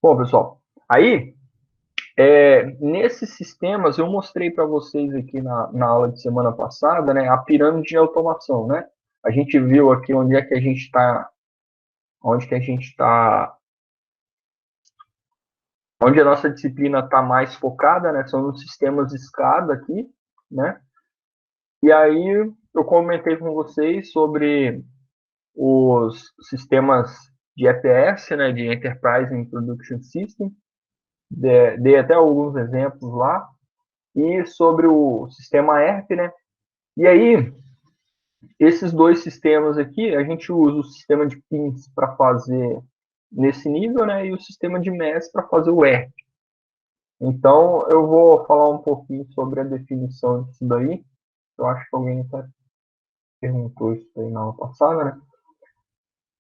Bom, pessoal, aí, nesses sistemas, eu mostrei para vocês aqui na aula de semana passada, né, a pirâmide de automação, né? A gente viu aqui onde é que a gente está, onde que a gente está, onde a nossa disciplina está mais focada, né? São nos sistemas escada aqui, né? E aí eu comentei com vocês sobre os sistemas de EPS, né, de Enterprise Production System, dei até alguns exemplos lá, e sobre o sistema ERP, né? E aí, esses dois sistemas aqui, a gente usa o sistema de pins para fazer nesse nível, né? E o sistema de MES para fazer o ERP. Então, eu vou falar um pouquinho sobre a definição disso daí. Eu acho que alguém até perguntou isso aí na aula passada, né?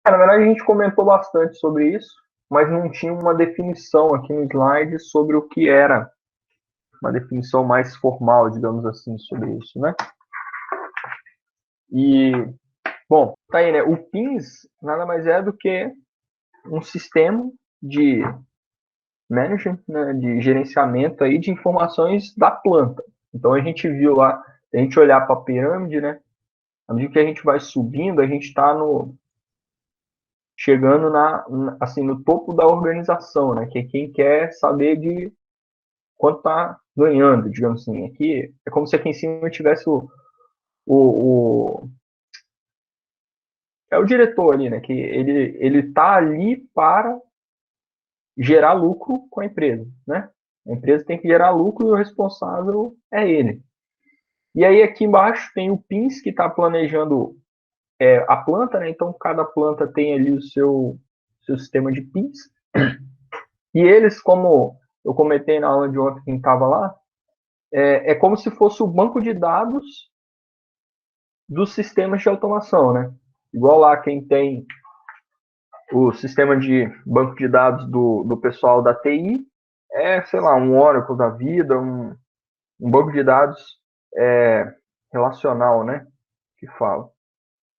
Na verdade, a gente comentou bastante sobre isso, mas não tinha uma definição aqui no slide sobre o que era, uma definição mais formal, digamos assim, sobre isso, né? E, bom, tá aí, né? O PINS nada mais é do que um sistema de management, né, de gerenciamento aí de informações da planta. Então a gente viu lá, se a gente olhar para a pirâmide, né? À medida que a gente vai subindo, a gente está no chegando assim no topo da organização, né? Que é quem quer saber de quanto está ganhando, digamos assim. Aqui é como se aqui em cima tivesse o é o diretor ali, né? Que ele tá ali para gerar lucro com a empresa, né? A empresa tem que gerar lucro e o responsável é ele. E aí aqui embaixo tem o PINS que está planejando a planta, né? Então cada planta tem ali o seu sistema de PINS. E eles, como eu comentei na aula de ontem, quem estava lá, é como se fosse o banco de dados dos sistemas de automação, né? Igual lá quem tem o sistema de banco de dados do pessoal da TI, sei lá, um Oracle da vida, um banco de dados relacional, né? Que fala.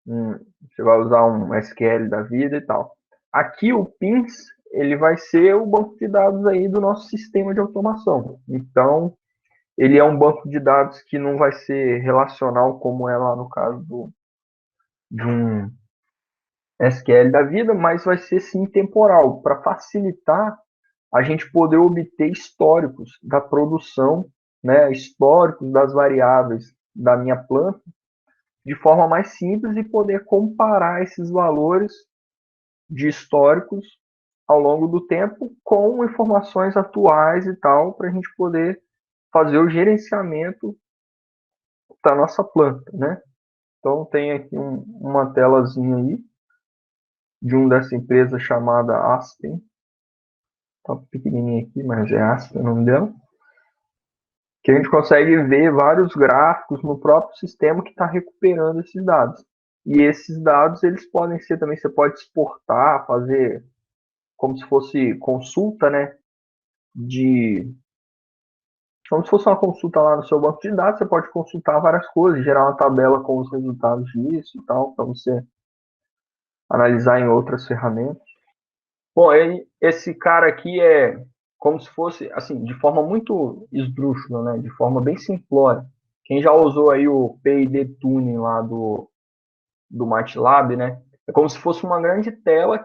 Você vai usar um SQL da vida e tal. Aqui o PINS, ele vai ser o banco de dados aí do nosso sistema de automação. Então, ele é um banco de dados que não vai ser relacional como é lá no caso de um SQL da vida, mas vai ser sim temporal, para facilitar a gente poder obter históricos da produção, né, históricos das variáveis da minha planta, de forma mais simples e poder comparar esses valores de históricos ao longo do tempo com informações atuais e tal, para a gente poder fazer o gerenciamento da nossa planta, né? Então tem aqui uma telazinha aí de dessa empresa chamada Aspen, tá pequenininha aqui, mas é Aspen o nome dela, que a gente consegue ver vários gráficos no próprio sistema que está recuperando esses dados. E esses dados, eles podem ser também, você pode exportar, fazer como se fosse consulta, né, de como se fosse uma consulta lá no seu banco de dados, você pode consultar várias coisas, gerar uma tabela com os resultados disso e tal, para você analisar em outras ferramentas. Bom, esse cara aqui é como se fosse, assim, de forma muito esdrúxula, né? De forma bem simplória. Quem já usou aí o P&D Tuning lá do MATLAB, né? É como se fosse uma grande tela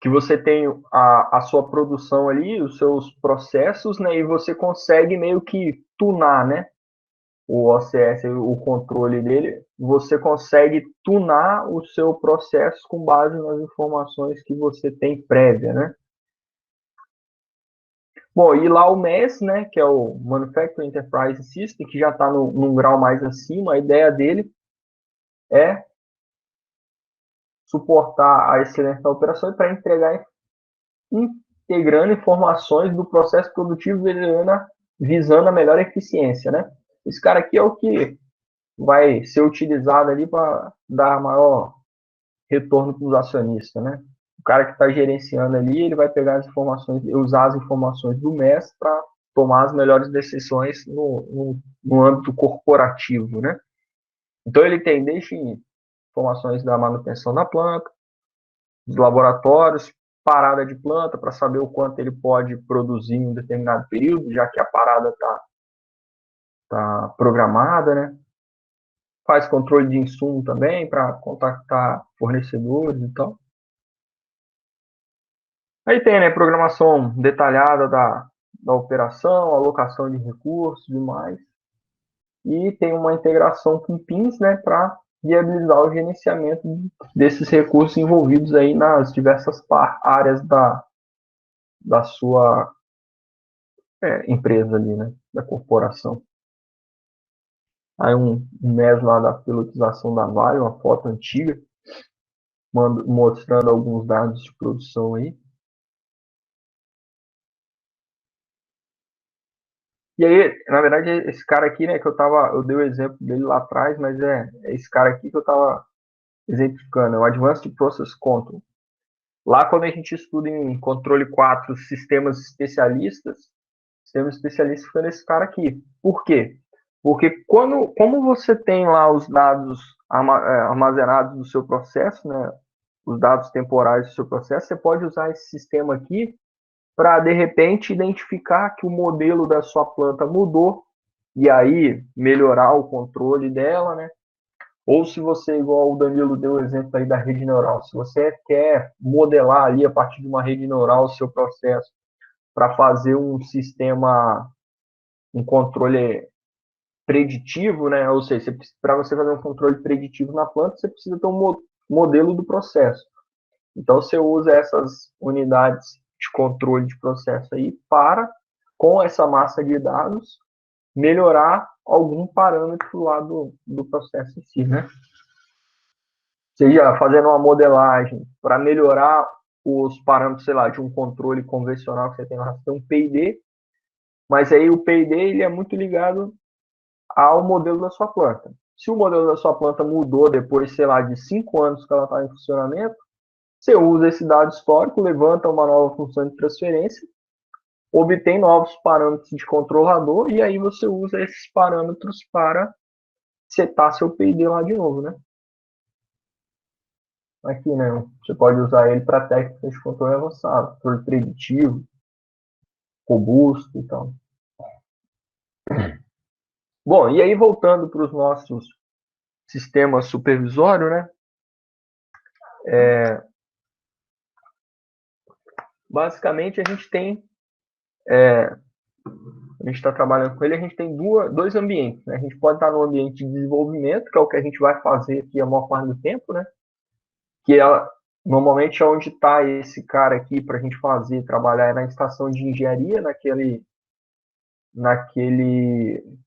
que você tem a sua produção ali, os seus processos, né? E você consegue meio que tunar, né? O OCS, o controle dele, você consegue tunar o seu processo com base nas informações que você tem prévia, né? Bom, e lá o MES, né, que é o Manufacturing Enterprise System, que já está num grau mais acima, a ideia dele é suportar a excelência da operação para entregar, integrando informações do processo produtivo visando a melhor eficiência, né? Esse cara aqui é o que vai ser utilizado ali para dar maior retorno para os acionistas, né? O cara que está gerenciando ali, ele vai pegar as informações, usar as informações do MES para tomar as melhores decisões no âmbito corporativo, né? Então ele tem desde informações da manutenção da planta, dos laboratórios, parada de planta para saber o quanto ele pode produzir em um determinado período, já que a parada tá programada, né? Faz controle de insumo também para contactar fornecedores e tal. Aí tem, né, programação detalhada da operação, alocação de recursos e demais. E tem uma integração com pins, né, para viabilizar o gerenciamento desses recursos envolvidos aí nas diversas áreas da sua empresa ali, né, da corporação. Aí um MES lá da pilotização da Vale, uma foto antiga, mostrando alguns dados de produção aí. E aí, na verdade, esse cara aqui, né, que eu dei o exemplo dele lá atrás, mas é esse cara aqui que eu estava exemplificando, é o Advanced Process Control. Lá, quando a gente estuda em controle 4 sistemas especialistas foi nesse cara aqui. Por quê? Porque como você tem lá os dados armazenados do seu processo, né, os dados temporais do seu processo, você pode usar esse sistema aqui para, de repente, identificar que o modelo da sua planta mudou e aí melhorar o controle dela, né? Ou se você, igual o Danilo deu o exemplo aí da rede neural, se você quer modelar ali a partir de uma rede neural o seu processo para fazer um sistema, um controle preditivo, né? Ou seja, para você fazer um controle preditivo na planta, você precisa ter um modelo do processo. Então, você usa essas unidades de controle de processo aí para, com essa massa de dados, melhorar algum parâmetro lá do processo em si, né? Seja fazendo uma modelagem para melhorar os parâmetros, sei lá, de um controle convencional que você tem lá, você tem um P&D, mas aí o P&D ele é muito ligado ao modelo da sua planta. Se o modelo da sua planta mudou depois, sei lá, de 5 anos que ela está em funcionamento, você usa esse dado histórico, levanta uma nova função de transferência, obtém novos parâmetros de controlador e aí você usa esses parâmetros para setar seu P&D lá de novo, né? Aqui, né? Você pode usar ele para técnicas de controle avançado, controle preditivo, robusto e tal. Bom, e aí voltando para os nossos sistemas supervisórios, né? Basicamente a gente tem, a gente está trabalhando com ele, a gente tem dois ambientes, né? A gente pode estar no ambiente de desenvolvimento, que é o que a gente vai fazer aqui a maior parte do tempo, né? Que normalmente é onde está esse cara aqui para a gente fazer, trabalhar na estação de engenharia, naquele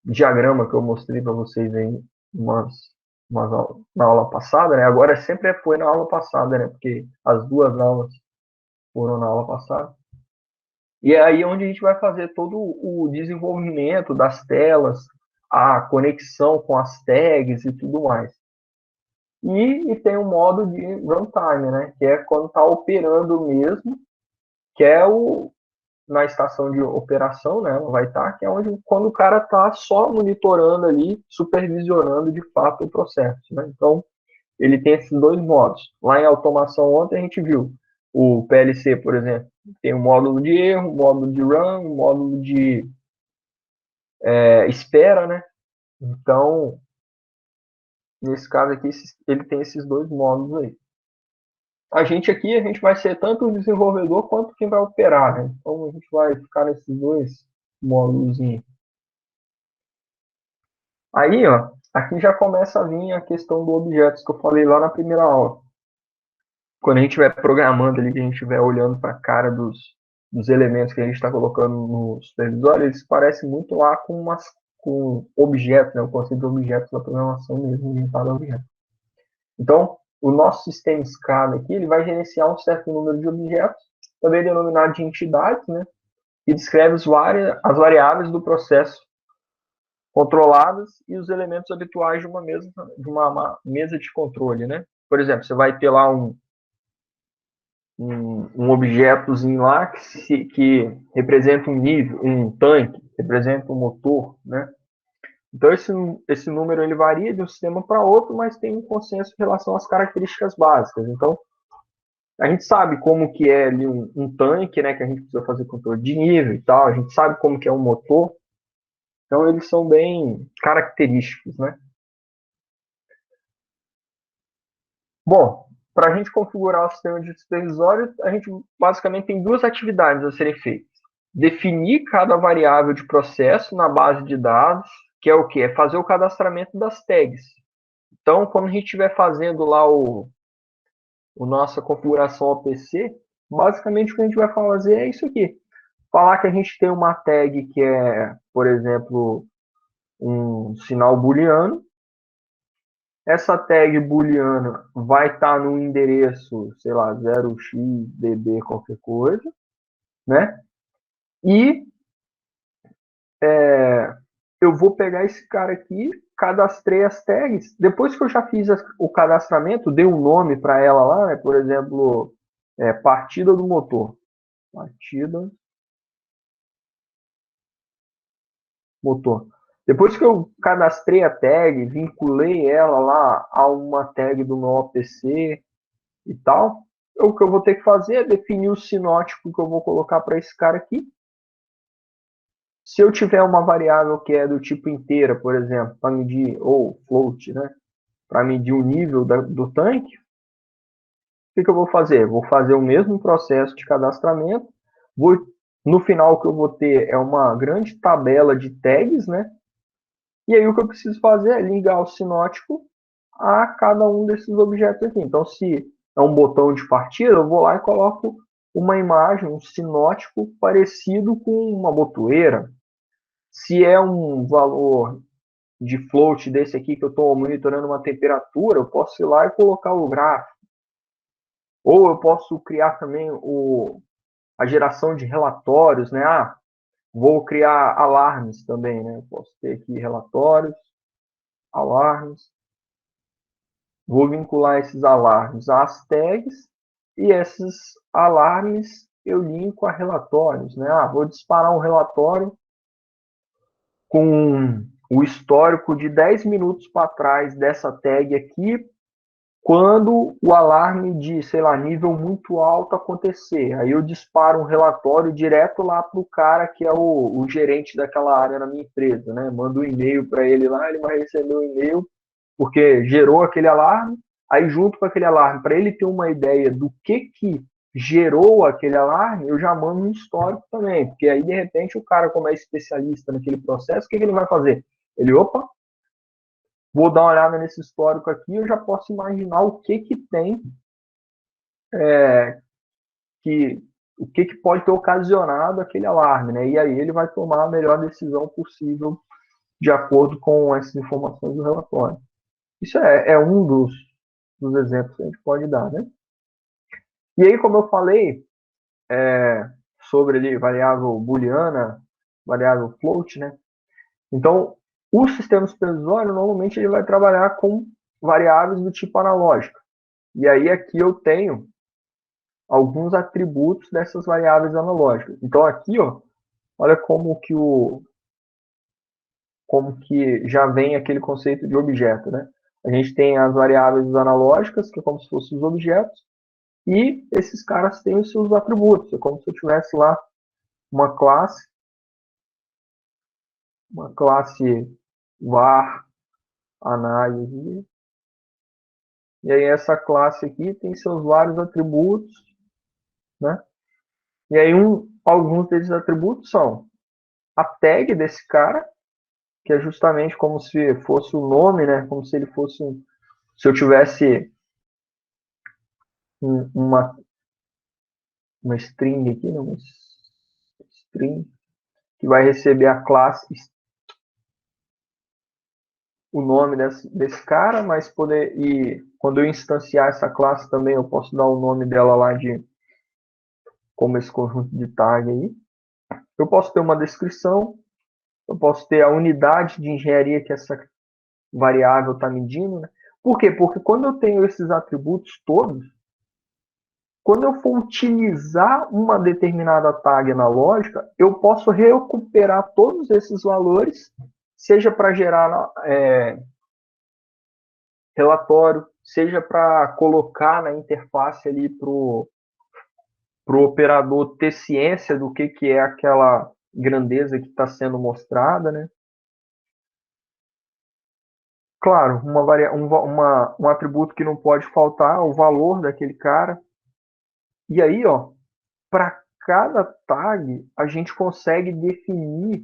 diagrama que eu mostrei para vocês aí na aula passada, né? Agora sempre foi na aula passada, né? Porque as duas aulas foram na aula passada. E é aí onde a gente vai fazer todo o desenvolvimento das telas, a conexão com as tags e tudo mais. E tem o modo de runtime, né? Que é quando está operando mesmo, que é na estação de operação, né? Vai estar, que é quando o cara está só monitorando ali, supervisionando de fato o processo, né? Então, ele tem esses dois modos. Lá em automação ontem a gente viu o PLC, por exemplo, tem o módulo de erro, o módulo de run, o módulo de espera, né? Então, nesse caso aqui, ele tem esses dois módulos aí. A gente aqui, a gente vai ser tanto o desenvolvedor quanto quem vai operar, né? Então, a gente vai ficar nesses dois módulos. Aí, ó, aqui já começa a vir a questão do objetos que eu falei lá na primeira aula. Quando a gente estiver programando ali, que a gente estiver olhando para a cara dos elementos que a gente está colocando no supervisor, eles parecem muito lá com objetos, né? O conceito de objetos da programação mesmo, orientado a objetos. Então, o nosso sistema SCADA aqui, ele vai gerenciar um certo número de objetos, também denominado de entidades, né? E descreve as variáveis do processo controladas e os elementos habituais de uma mesa de controle, né? Por exemplo, você vai ter lá um objetozinho lá que representa um nível, um tanque, representa um motor, né? Então, esse número ele varia de um sistema para outro, mas tem um consenso em relação às características básicas. Então, A gente sabe como que é ali um tanque, né, que a gente precisa fazer controle de nível e tal, a gente sabe como que é um motor, então eles são bem característicos, né? Bom, para a gente configurar o sistema de supervisório, a gente basicamente tem duas atividades a serem feitas. Definir cada variável de processo na base de dados, que é o quê? É fazer o cadastramento das tags. Então, quando a gente estiver fazendo lá o nossa configuração OPC, basicamente o que a gente vai fazer é isso aqui. Falar que a gente tem uma tag que é, por exemplo, um sinal booleano. Essa tag booleana vai estar no endereço, sei lá, 0xdb qualquer coisa, né? E eu vou pegar esse cara aqui, cadastrei as tags. Depois que eu já fiz o cadastramento, dei um nome para ela lá, né? Por exemplo, partida do motor. Partida motor. Depois que eu cadastrei a tag, vinculei ela lá a uma tag do meu OPC e tal, o que eu vou ter que fazer é definir o sinótipo que eu vou colocar para esse cara aqui. Se eu tiver uma variável que é do tipo inteira, por exemplo, para medir, ou float, né, para medir o nível do tanque, o que eu vou fazer? Vou fazer o mesmo processo de cadastramento, no final o que eu vou ter é uma grande tabela de tags, né? E aí o que eu preciso fazer é ligar o sinótipo a cada um desses objetos aqui. Então, se é um botão de partida, eu vou lá e coloco uma imagem, um sinótipo parecido com uma botoeira. Se é um valor de float desse aqui que eu estou monitorando uma temperatura, eu posso ir lá e colocar o gráfico. Ou eu posso criar também a geração de relatórios, né? Vou criar alarmes também, né? Eu posso ter aqui relatórios, alarmes. Vou vincular esses alarmes às tags e esses alarmes eu linko a relatórios, né? Vou disparar um relatório com o histórico de 10 minutos para trás dessa tag aqui, quando o alarme de, sei lá, nível muito alto acontecer. Aí eu disparo um relatório direto lá para o cara que é o gerente daquela área na minha empresa, né? Mando um e-mail para ele lá, ele vai receber um e-mail porque gerou aquele alarme, aí junto com aquele alarme, para ele ter uma ideia do que gerou aquele alarme, eu já mando um histórico também, porque aí de repente o cara, como é especialista naquele processo, o que ele vai fazer? Ele, opa, vou dar uma olhada nesse histórico aqui, eu já posso imaginar o que tem, que, o que pode ter ocasionado aquele alarme, né? E aí ele vai tomar a melhor decisão possível de acordo com essas informações do relatório. Isso é um dos exemplos que a gente pode dar, né? E aí, como eu falei, sobre ali, variável booleana, variável float, né? Então, o sistema supervisório, normalmente, ele vai trabalhar com variáveis do tipo analógico. E aí, aqui eu tenho alguns atributos dessas variáveis analógicas. Então, aqui, ó, olha como que já vem aquele conceito de objeto, né? A gente tem as variáveis analógicas, que é como se fossem os objetos, e esses caras têm os seus atributos. É como se eu tivesse lá uma classe var análise. E aí essa classe aqui tem seus vários atributos, né? E aí alguns desses atributos são a tag desse cara, que é justamente como se fosse o nome, né? Como se ele fosse se eu tivesse uma string aqui, né? Uma string que vai receber a classe, o nome desse cara, mas quando eu instanciar essa classe também eu posso dar o nome dela lá de como esse conjunto de tag aí. Eu posso ter uma descrição, eu posso ter a unidade de engenharia que essa variável está medindo, né? Por quê? Porque quando eu tenho esses atributos todos, quando eu for utilizar uma determinada tag analógica, eu posso recuperar todos esses valores, seja para gerar relatório, seja para colocar na interface ali para o operador ter ciência do que é aquela grandeza que está sendo mostrada, né? Claro, um atributo que não pode faltar, o valor daquele cara. E aí, ó, para cada tag, a gente consegue definir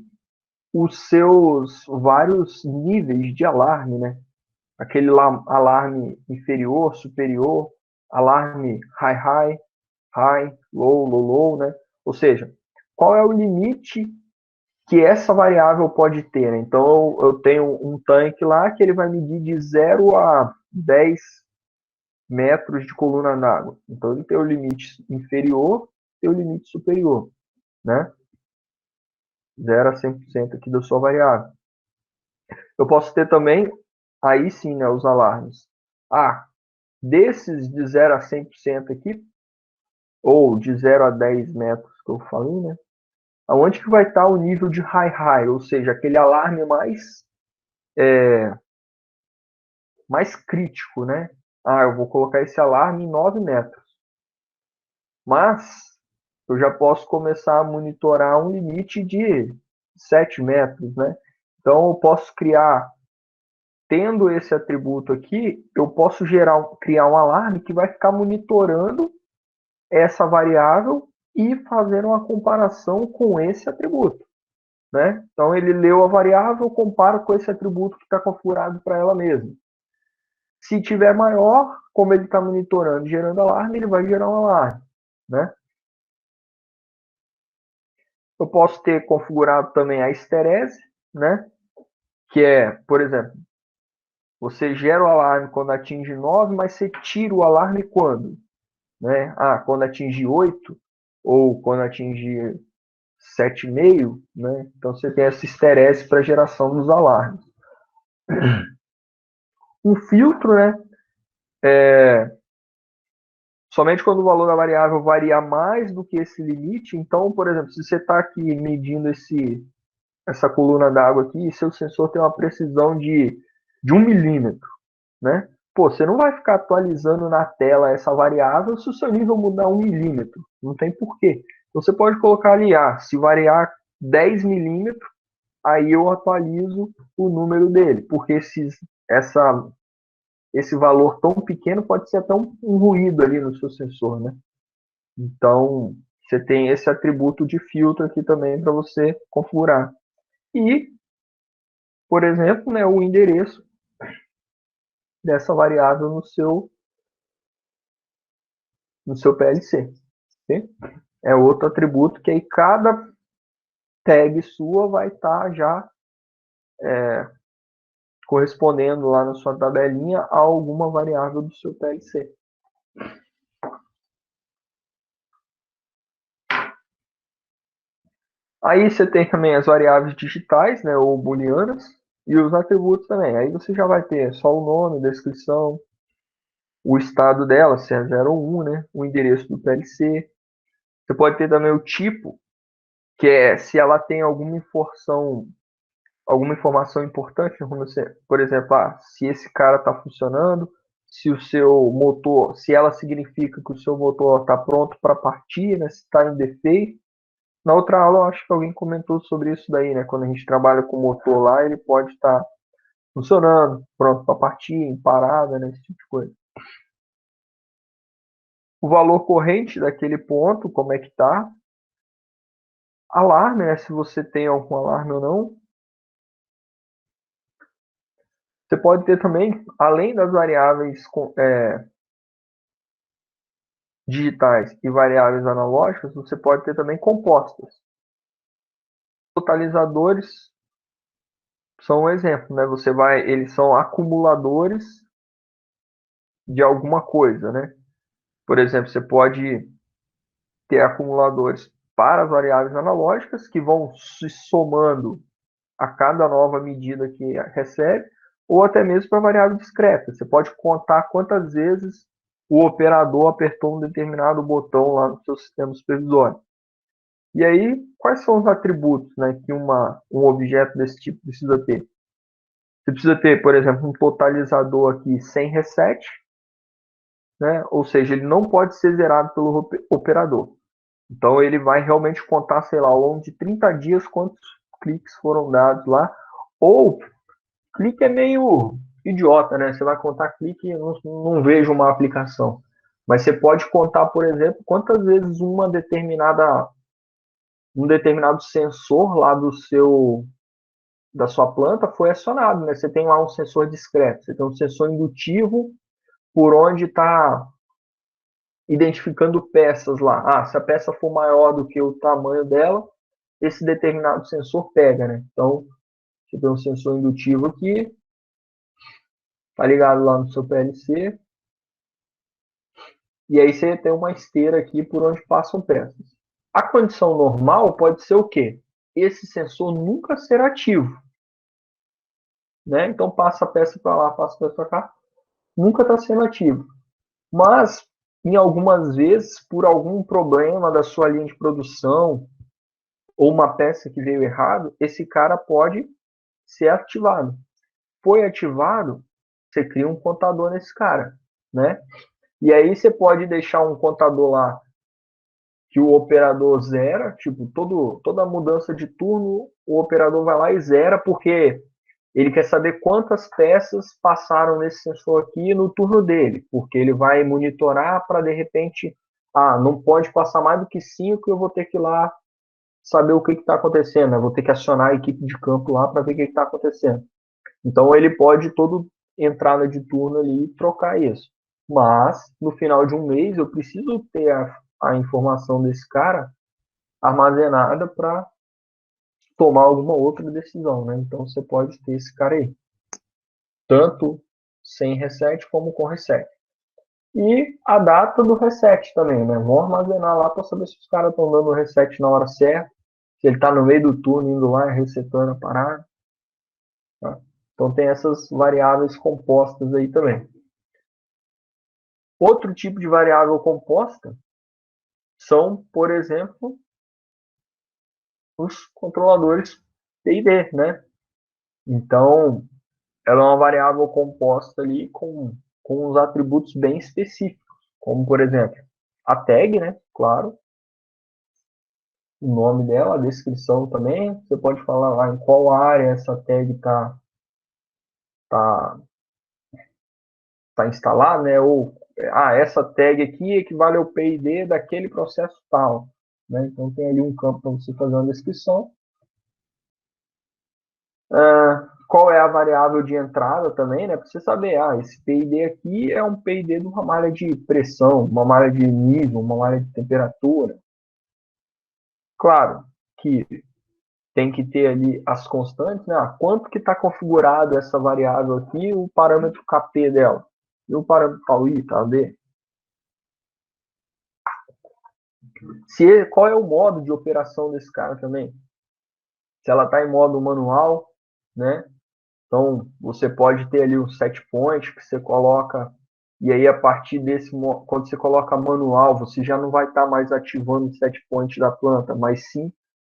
os seus vários níveis de alarme, né? Aquele lá, alarme inferior, superior, alarme high, high, low, low, low, né? Ou seja, qual é o limite que essa variável pode ter, né? Então, eu tenho um tanque lá que ele vai medir de 0 a 10 metros de coluna d'água. Então, ele tem o limite inferior e o limite superior, né? 0 a 100% aqui da sua variável. Eu posso ter também, aí sim, né, os alarmes. Ah, desses de 0 a 100% aqui, ou de 0 a 10 metros que eu falei, né? Aonde que vai estar o nível de high, ou seja, aquele alarme mais crítico, né? Ah, eu vou colocar esse alarme em 9 metros. Mas eu já posso começar a monitorar um limite de 7 metros, né? Então eu posso criar, tendo esse atributo aqui, eu posso criar um alarme que vai ficar monitorando essa variável e fazer uma comparação com esse atributo, né? Então ele leu a variável, compara com esse atributo que está configurado para ela mesma. Se tiver maior, como ele está monitorando e gerando alarme, ele vai gerar um alarme, né? Eu posso ter configurado também a esterese, né? Que é, por exemplo, você gera o alarme quando atinge 9, mas você tira o alarme quando? Né? Ah, quando atingir 8 ou quando atingir 7,5, né? Então você tem essa esterese para geração dos alarmes. Um filtro, né? Somente quando o valor da variável varia mais do que esse limite. Então, por exemplo, se você está aqui medindo essa coluna d'água aqui e seu sensor tem uma precisão de 1 milímetro, né? Pô, você não vai ficar atualizando na tela essa variável se o seu nível mudar 1 milímetro. Não tem porquê. Então, você pode colocar ali, se variar 10 milímetros, aí eu atualizo o número dele, porque esse valor tão pequeno pode ser até um ruído ali no seu sensor, né? Então, você tem esse atributo de filtro aqui também para você configurar. E, por exemplo, né, o endereço dessa variável no seu PLC. Okay? É outro atributo que aí cada tag sua vai estar já correspondendo lá na sua tabelinha a alguma variável do seu PLC. Aí você tem também as variáveis digitais, né, ou booleanas, e os atributos também. Aí você já vai ter só o nome, descrição, o estado dela, se é 0 ou 1, né, o endereço do PLC. Você pode ter também o tipo, que é se ela tem alguma informação importante, por exemplo, se esse cara está funcionando, se o seu motor, se ela significa que o seu motor está pronto para partir, né, se está em defeito. Na outra aula, eu acho que alguém comentou sobre isso daí, né? Quando a gente trabalha com o motor lá, ele pode estar funcionando, pronto para partir, em parada, né? Esse tipo de coisa. O valor corrente daquele ponto, como é que tá? Alarme, né? Se você tem algum alarme ou não. Você pode ter também, além das variáveis digitais e variáveis analógicas, você pode ter também compostas. Totalizadores são um exemplo, né? Eles são acumuladores de alguma coisa, né? Por exemplo, você pode ter acumuladores para as variáveis analógicas que vão se somando a cada nova medida que recebe, ou até mesmo para variável discreta. Você pode contar quantas vezes o operador apertou um determinado botão lá no seu sistema supervisório. E aí, quais são os atributos, né, que um objeto desse tipo precisa ter? Você precisa ter, por exemplo, um totalizador aqui sem reset, né? Ou seja, ele não pode ser zerado pelo operador. Então ele vai realmente contar, sei lá, ao longo de 30 dias quantos cliques foram dados lá. Ou clique é meio idiota, né? Você vai contar clique e não vejo uma aplicação. Mas você pode contar, por exemplo, quantas vezes um determinado sensor lá da sua planta foi acionado, né? Você tem lá um sensor discreto, você tem um sensor indutivo por onde está identificando peças lá. Ah, se a peça for maior do que o tamanho dela, esse determinado sensor pega, né? Então, você tem um sensor indutivo aqui, tá ligado lá no seu PLC, e aí você tem uma esteira aqui por onde passam peças. A condição normal pode ser o quê? Esse sensor nunca ser ativo, né? Então passa a peça para lá, passa a peça para cá, nunca está sendo ativo. Mas em algumas vezes, por algum problema da sua linha de produção ou uma peça que veio errado, esse cara pode ser ativado. Foi ativado, você cria um contador nesse cara, né? E aí você pode deixar um contador lá que o operador zera, tipo, toda mudança de turno, o operador vai lá e zera, porque ele quer saber quantas peças passaram nesse sensor aqui no turno dele, porque ele vai monitorar para, de repente, não pode passar mais do que 5 e eu vou ter que ir lá saber o que está acontecendo, né? Vou ter que acionar a equipe de campo lá para ver o que está acontecendo. Então ele pode todo entrada de turno ali e trocar isso. Mas no final de um mês eu preciso ter a informação desse cara armazenada para tomar alguma outra decisão, né? Então você pode ter esse cara aí, tanto sem reset como com reset. E a data do reset também, né? Vou armazenar lá para saber se os caras estão dando o reset na hora certa, se ele está no meio do turno indo lá e resetando a parada. Tá? Então tem essas variáveis compostas aí também. Outro tipo de variável composta são, por exemplo, os controladores P&D, né? Então, ela é uma variável composta ali com uns atributos bem específicos, como, por exemplo, a tag, né? Claro, o nome dela, a descrição também. Você pode falar lá em qual área essa tag tá, tá instalada, né? Ou, essa tag aqui equivale ao P&D daquele processo tal. Né? Então, tem ali um campo para você fazer uma descrição. Qual é a variável de entrada também, né? Para você saber, esse PID aqui é um PID de uma malha de pressão, uma malha de nível, uma malha de temperatura. Claro que tem que ter ali as constantes, né? Quanto que está configurado essa variável aqui, o parâmetro KP dela. E o parâmetro tal I, tal D. Qual é o modo de operação desse cara também? Se ela está em modo manual, né? Então, você pode ter ali um set point que você coloca, e aí a partir desse, quando você coloca manual, você já não vai estar mais ativando o set point da planta, mas sim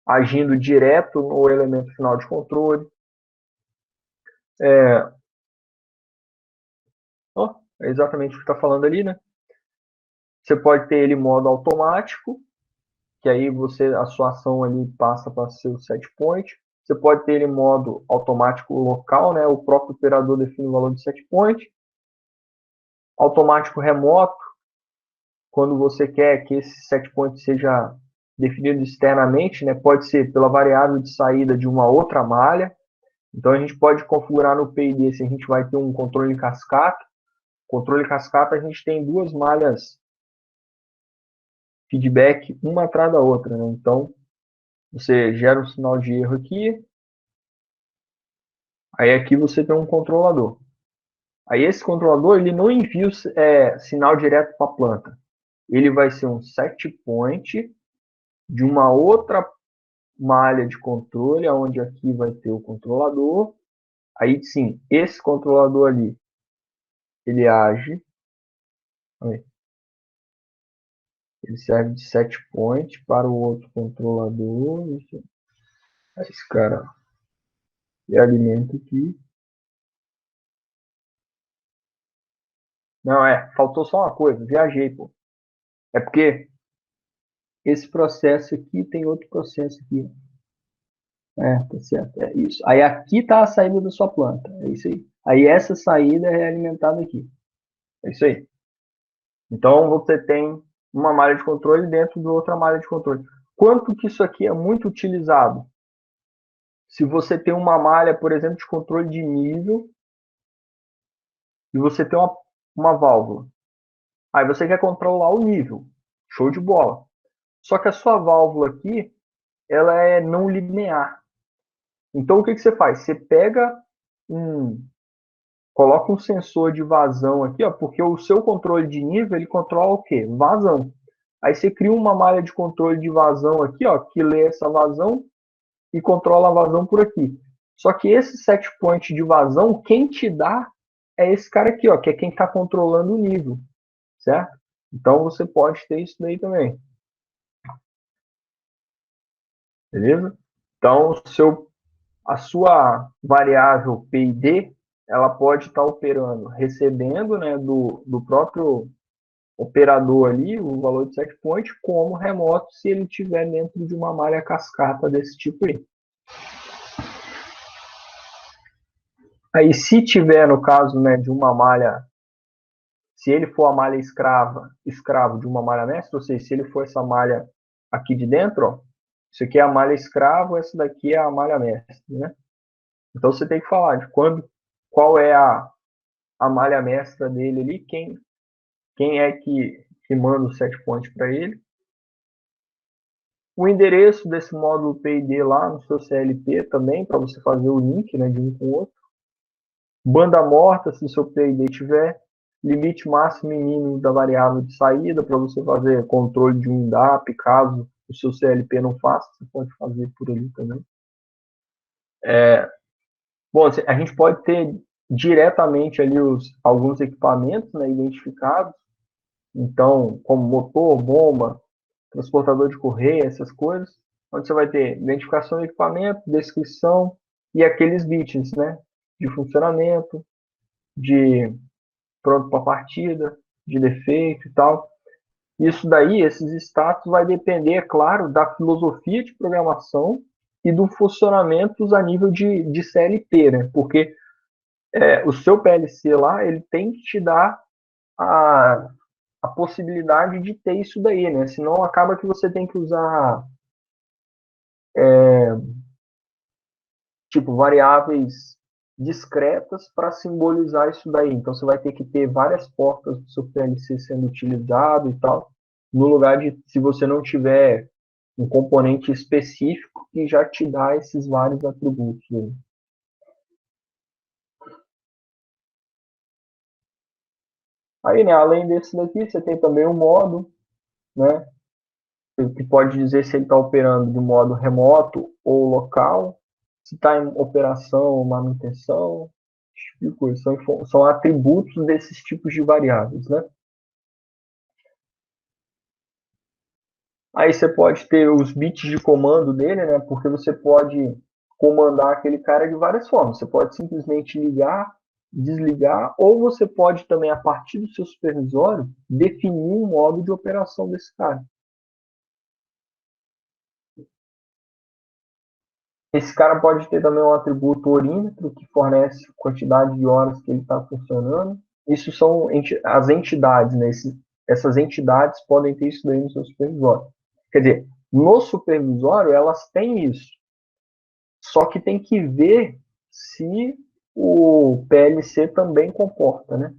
agindo direto no elemento final de controle. É, é exatamente o que está falando ali, né? Você pode ter ele em modo automático, que aí a sua ação ali passa para ser o set point. Você pode ter ele em modo automático local, né? O próprio operador define o valor de set point. Automático remoto, quando você quer que esse set point seja definido externamente, né, pode ser pela variável de saída de uma outra malha. Então a gente pode configurar no PID se a gente vai ter um controle cascata. Controle cascata a gente tem duas malhas feedback uma atrás da outra, né? Então você gera um sinal de erro aqui, aí aqui você tem um controlador. Aí esse controlador ele não envia sinal direto para a planta. Ele vai ser um set point de uma outra malha de controle, onde aqui vai ter o controlador. Aí sim, esse controlador ali, ele age, ele serve de set point para o outro controlador. Esse cara e alimenta aqui. Não, faltou só uma coisa, viajei, pô. É porque esse processo aqui tem outro processo aqui. Tá certo, é isso. Aí aqui está a saída da sua planta, é isso aí. Aí essa saída é alimentada aqui, é isso aí. Então você tem uma malha de controle dentro de outra malha de controle. Quanto que isso aqui é muito utilizado? Se você tem uma malha, por exemplo, de controle de nível, e você tem uma válvula. Aí você quer controlar o nível. Show de bola. Só que a sua válvula aqui, ela é não linear. Então o que você faz? Você pega coloca um sensor de vazão aqui, ó, porque o seu controle de nível, ele controla o quê? Vazão. Aí você cria uma malha de controle de vazão aqui, ó, que lê essa vazão e controla a vazão por aqui. Só que esse set point de vazão, quem te dá é esse cara aqui, ó, que é quem está controlando o nível, certo? Então você pode ter isso daí também. Beleza? Então, a sua variável PID, ela pode estar operando, recebendo, né, do próprio operador ali, o valor de set point, como remoto, se ele estiver dentro de uma malha cascata desse tipo aí. Aí, se tiver, no caso, né, de uma malha, se ele for a malha escravo de uma malha mestra, ou seja, se ele for essa malha aqui de dentro, ó, isso aqui é a malha escravo, essa daqui é a malha mestra, né? Então você tem que falar de qual é a malha mestra dele ali, quem é que manda o set point para ele. O endereço desse módulo PID lá no seu CLP também, para você fazer o link, né, de um com o outro. Banda morta, se o seu PID tiver. Limite máximo e mínimo da variável de saída, para você fazer controle de um DAP, caso o seu CLP não faça, você pode fazer por ali também. Bom, a gente pode ter diretamente ali alguns equipamentos, né, identificados, então, como motor, bomba, transportador de correia, essas coisas, onde você vai ter identificação do equipamento, descrição e aqueles bits, né, de funcionamento, de pronto para partida, de defeito e tal. Isso daí, esses status vai depender, é claro, da filosofia de programação e do funcionamento a nível de CLP, né? Porque o seu PLC lá, ele tem que te dar a possibilidade de ter isso daí, né? Senão acaba que você tem que usar tipo variáveis discretas para simbolizar isso daí. Então você vai ter que ter várias portas do seu PLC sendo utilizado e tal, no lugar de se você não tiver um componente específico que já te dá esses vários atributos. Né? Aí, né, além desse daqui, você tem também o modo, né, que pode dizer se ele está operando de modo remoto ou local, se está em operação ou manutenção, esse tipo de coisa. São atributos desses tipos de variáveis, né? Aí você pode ter os bits de comando dele, né? Porque você pode comandar aquele cara de várias formas. Você pode simplesmente ligar, desligar, ou você pode também, a partir do seu supervisório, definir um modo de operação desse cara. Esse cara pode ter também um atributo orímetro, que fornece a quantidade de horas que ele está funcionando. Isso são as entidades, né? Essas entidades podem ter isso daí no seu supervisório. Quer dizer, no supervisório elas têm isso. Só que tem que ver se o PLC também comporta, né?